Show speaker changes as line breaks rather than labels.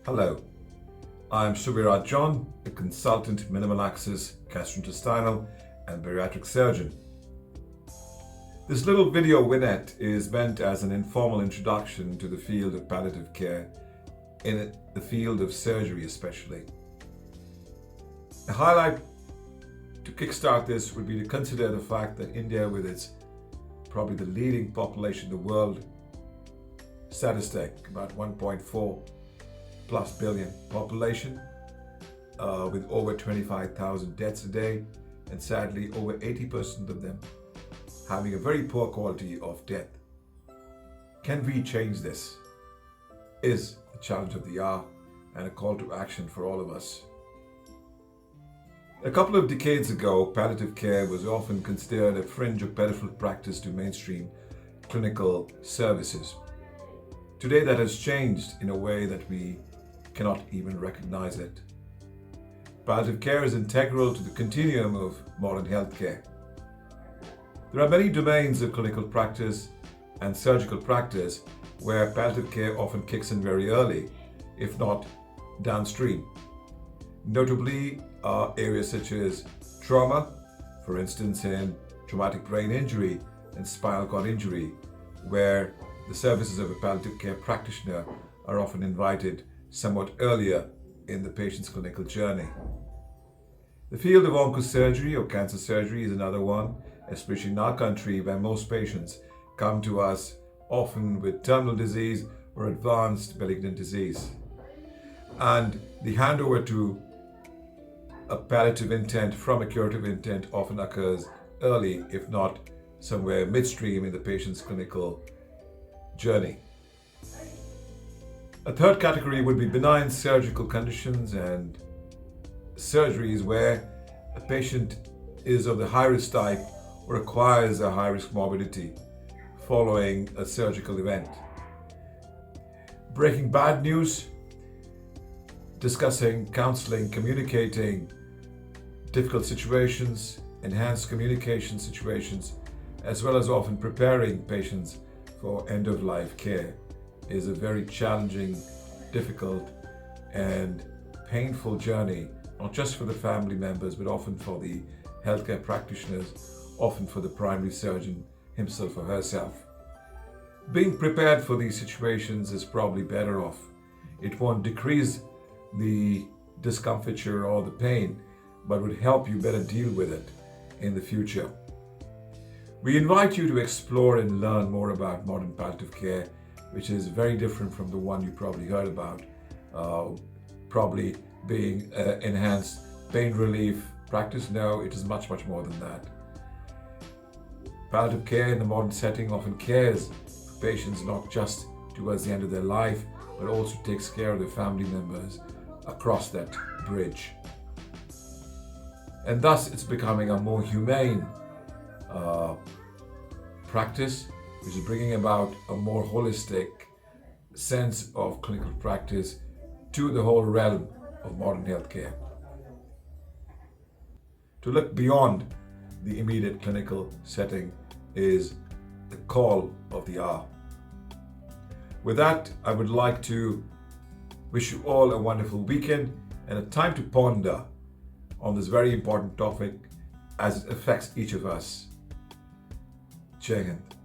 Hello, I'm Suviraj John, a consultant minimal access gastrointestinal and bariatric surgeon. This little video vignette is meant as an informal introduction to the field of palliative care, in the field of surgery especially. A highlight to kickstart this would be to consider the fact that India, with its probably the leading population in the world statistic, about 1.4 plus billion population, with over 25,000 deaths a day, and sadly over 80% of them having a very poor quality of death. Can we change this? Is the challenge of the hour and a call to action for all of us. A couple of decades ago, palliative care was often considered a fringe of peripheral practice to mainstream clinical services. Today that has changed in a way that we cannot even recognize it. Palliative care is integral to the continuum of modern healthcare. There are many domains of clinical practice and surgical practice where palliative care often kicks in very early, if not downstream. Notably are areas such as trauma, for instance in traumatic brain injury and spinal cord injury, where the services of a palliative care practitioner are often invited somewhat earlier in the patient's clinical journey. The field of oncosurgery or cancer surgery is another one, especially in our country, where most patients come to us often with terminal disease or advanced malignant disease. And the handover to a palliative intent from a curative intent often occurs early, if not somewhere midstream in the patient's clinical journey. A third category would be benign surgical conditions and surgeries where a patient is of the high-risk type or requires a high-risk morbidity following a surgical event. Breaking bad news, discussing, counseling, communicating difficult situations, enhanced communication situations, as well as often preparing patients for end-of-life care is a very challenging, difficult, and painful journey, not just for the family members, but often for the healthcare practitioners, often for the primary surgeon himself or herself. Being prepared for these situations is probably better off. It won't decrease the discomfiture or the pain, but would help you better deal with it in the future. We invite you to explore and learn more about modern palliative care, which is very different from the one you probably heard about, probably being enhanced pain relief practice. No, it is much, much more than that. Palliative care in the modern setting often cares for patients not just towards the end of their life, but also takes care of their family members across that bridge. And thus it's becoming a more humane practice, which is bringing about a more holistic sense of clinical practice to the whole realm of modern healthcare. To look beyond the immediate clinical setting is the call of the hour. With that, I would like to wish you all a wonderful weekend and a time to ponder on this very important topic as it affects each of us. Jai Hind.